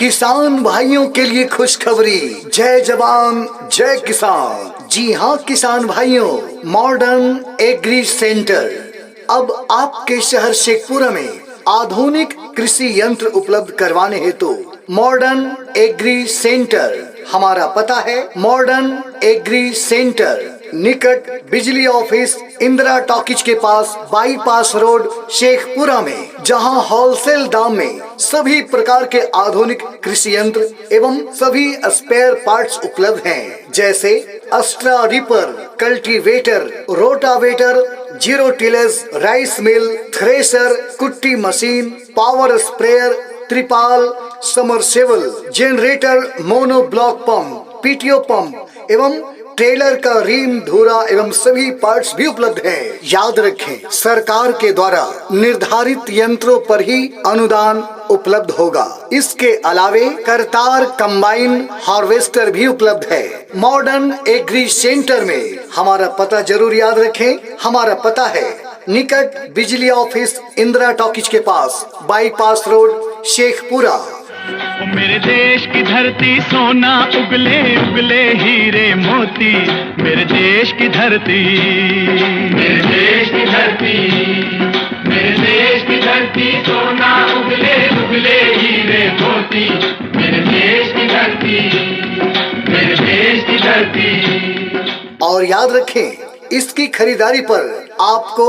किसान भाइयों के लिए खुशखबरी। जय जवान जय किसान। जी हाँ किसान भाइयों, मॉडर्न एग्री सेंटर अब आपके शहर शेखपुरा में आधुनिक कृषि यंत्र उपलब्ध करवाने हेतु मॉडर्न एग्री सेंटर। हमारा पता है मॉडर्न एग्री सेंटर, निकट बिजली ऑफिस, इंदिरा टॉकीज के पास, बाईपास रोड, शेखपुरा में, जहां होलसेल दाम में सभी प्रकार के आधुनिक कृषि यंत्र एवं सभी स्पेयर पार्ट्स उपलब्ध हैं, जैसे Astra ripper, cultivator, rotavator, zero tillage, rice mill, thresher, कुट्टी मशीन, पावर स्प्रेयर, त्रिपाल, submersible, generator, mono block pump, PTO pump एवं ट्रेलर का रीम, धुरा एवं सभी पार्ट्स भी उपलब्ध हैं। याद रखें, सरकार के द्वारा निर्धारित यंत्रों पर ही अनुदान उपलब्ध होगा। इसके अलावे करतार कंबाइन हार्वेस्टर भी उपलब्ध है। मॉडर्न एग्री सेंटर में हमारा पता जरूर याद रखें। हमारा पता है निकट बिजली ऑफिस, इंदिरा टॉकीज के पास, बाईपास रोड, शेखपुरा। मेरे देश की धरती सोना उगले उगले हीरे मोती, मेरे देश की धरती, मेरे देश की धरती, मेरे देश की धरती सोना उगले उगले हीरे मोती, मेरे देश की धरती, मेरे देश की धरती। और याद रखें, इसकी खरीदारी पर आपको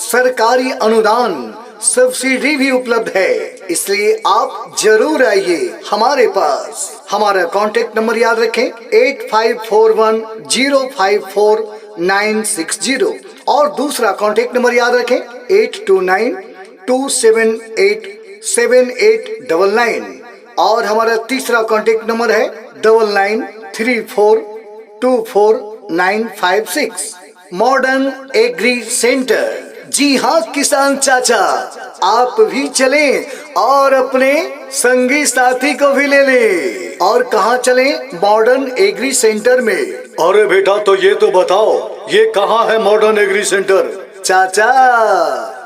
सरकारी अनुदान, सब्सिडी भी उपलब्ध है, इसलिए आप जरूर आइए हमारे पास। हमारा कांटेक्ट नंबर याद रखें 8541054960 और दूसरा कांटेक्ट नंबर याद रखें 8292787899 और हमारा तीसरा कांटेक्ट नंबर है 9934249956। Modern agri centre. जी हाँ किसान चाचा, आप भी चलें और अपने संगी साथी को भी ले लें। और कहाँ चलें? मॉडर्न एग्री सेंटर में। अरे बेटा, तो ये तो बताओ, ये कहाँ है मॉडर्न एग्री सेंटर? चाचा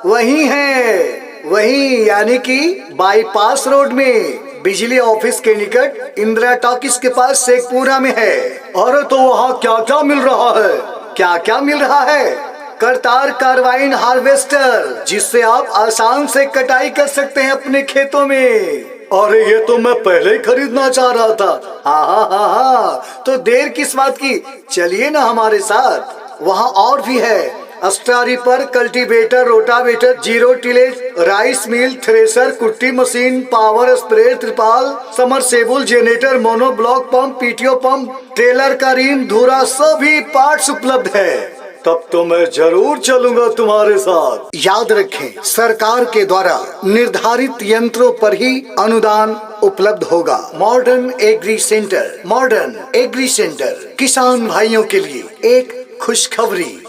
वही है, वही यानी कि बाईपास रोड में, बिजली ऑफिस के निकट, इंदिरा टॉकीज के पास, शेखपुरा में है। अरे तो वहाँ क्या क्या मिल रहा है? क्या क्या मिल रहा है? करतार कार्बाइन हार्वेस्टर, जिससे आप आसान से कटाई कर सकते हैं अपने खेतों में। अरे ये तो मैं पहले ही खरीदना चाह रहा था। हाँ, तो देर किस बात की, चलिए ना हमारे साथ। वहाँ और भी है Astra ripper, cultivator, rotavator, zero tillage, rice mill, thresher, कुट्टी मशीन, पावर स्प्रे, त्रिपाल, submersible, generator, mono block pump, PTO pump, trailer का रीम, धुरा, सभी पार्ट्स उपलब्ध है। तब तो मैं जरूर चलूंगा तुम्हारे साथ। याद रखें, सरकार के द्वारा निर्धारित यंत्रों पर ही अनुदान उपलब्ध होगा। Modern agri centre. Modern agri centre किसान भाइयों के लिए एक खुशखबरी।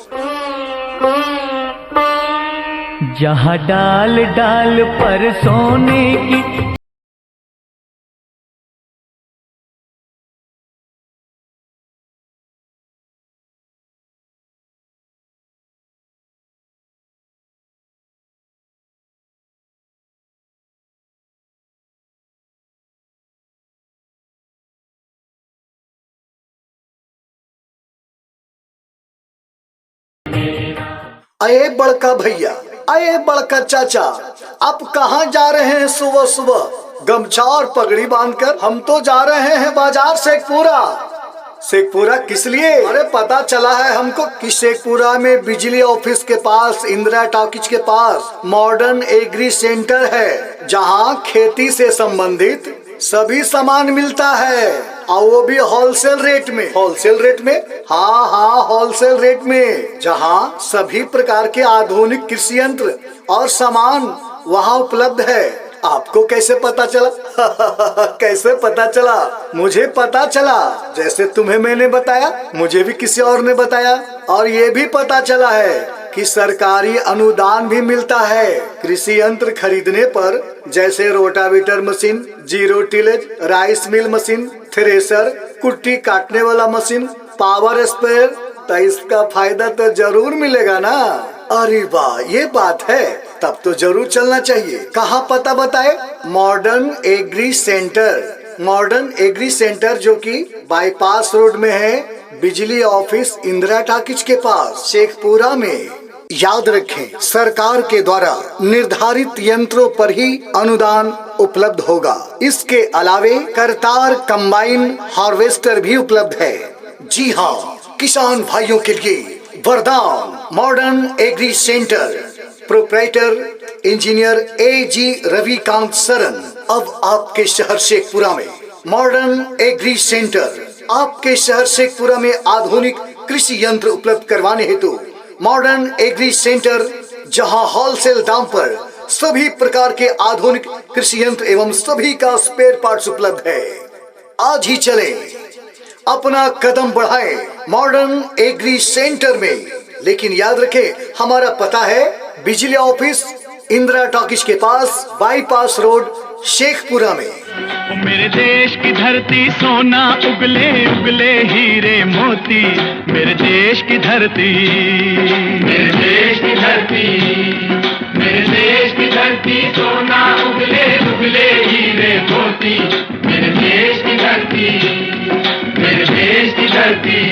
जहाँ डाल डाल पर सोने की अये बड़का भैया, अये बड़का चाचा, आप कहाँ जा रहे हैं सुबह सुबह गमछा और पगड़ी बांधकर? हम तो जा रहे हैं बाजार शेखपुरा। शेखपुरा किस लिए? अरे पता चला है हमको कि शेखपुरा में बिजली ऑफिस के पास, इंदिरा टॉकीज के पास मॉडर्न एग्री सेंटर है, जहाँ खेती से संबंधित सभी सामान मिलता है, और वो भी होलसेल रेट में। होलसेल रेट में? हाँ, होलसेल रेट में, जहाँ सभी प्रकार के आधुनिक कृषि यंत्र और सामान वहाँ उपलब्ध है। आपको कैसे पता चला? कैसे पता चला? मुझे पता चला, जैसे तुम्हें मैंने बताया, मुझे भी किसी और ने बताया। और ये भी पता चला है कि सरकारी अनुदान भी मिलता है कृषि यंत्र खरीदने पर, जैसे rotavator machine, zero tillage, rice mill machine, thresher, कुट्टी काटने वाला मशीन, पावर स्प्रेयर। तो इसका फायदा तो जरूर मिलेगा ना। अरे वाह, ये बात है। तब तो जरूर चलना चाहिए। कहाँ पता बताए? Modern agri centre. Modern agri centre जो कि बाईपास रोड में है, बिजली ऑफिस इंदिरा टॉकीज के पास, शेखपुरा में। याद रखें, सरकार के द्वारा निर्धारित यंत्रों पर ही अनुदान उपलब्ध होगा। इसके अलावे करतार कंबाइन हार्वेस्टर भी उपलब्ध है। जी हाँ, किसान भाइयों के लिए वरदान। Modern agri centre, proprietor engineer A.G. Ravikant Saran अब आपके शहर शेखपुरा में। मॉडर्न एग्री सेंटर आपके शहर शेखपुरा में आधुनिक कृषि यंत्र उपलब्ध करवाने हेतु मॉडर्न एग्री सेंटर, जहां होलसेल दाम पर सभी प्रकार के आधुनिक कृषि यंत्र एवं सभी का स्पेयर पार्ट्स उपलब्ध है। आज ही चलें, अपना कदम बढ़ाएं मॉडर्न एग्री सेंटर में। लेकिन याद रखें, हमारा पता है बिजली ऑफिस इंदिरा टॉकीज के पास, बाईपास रोड, शेखपुरा में। ओ मेरे देश की धरती सोना उगले उगले हीरे मोती, मेरे देश की धरती, मेरे देश की धरती, मेरे देश की धरती सोना उगले उगले हीरे मोती, मेरे देश की धरती, मेरे देश की धरती।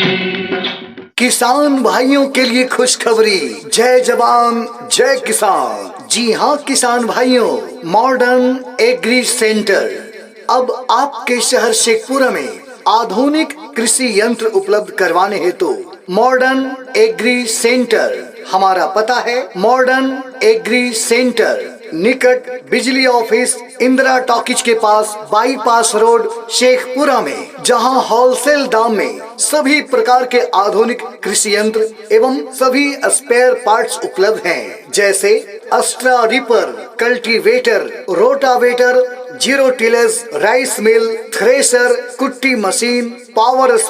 किसान भाइयों के लिए खुशखबरी, जय जवान जय किसान। जी हाँ किसान भाइयों, मॉडर्न एग्री सेंटर अब आपके शहर शेखपुरा में आधुनिक कृषि यंत्र उपलब्ध करवाने हेतु मॉडर्न एग्री सेंटर। हमारा पता है मॉडर्न एग्री सेंटर, निकट बिजली ऑफिस इंदिरा टॉकीज के पास, बाईपास रोड, शेखपुरा में, जहां होलसेल दाम में सभी प्रकार के आधुनिक कृषि यंत्र एवं सभी स्पेयर पार्ट्स उपलब्ध हैं, जैसे Astra ripper, cultivator, rotavator, zero tillage, rice mill, thresher, कुट्टी मशीन, पावर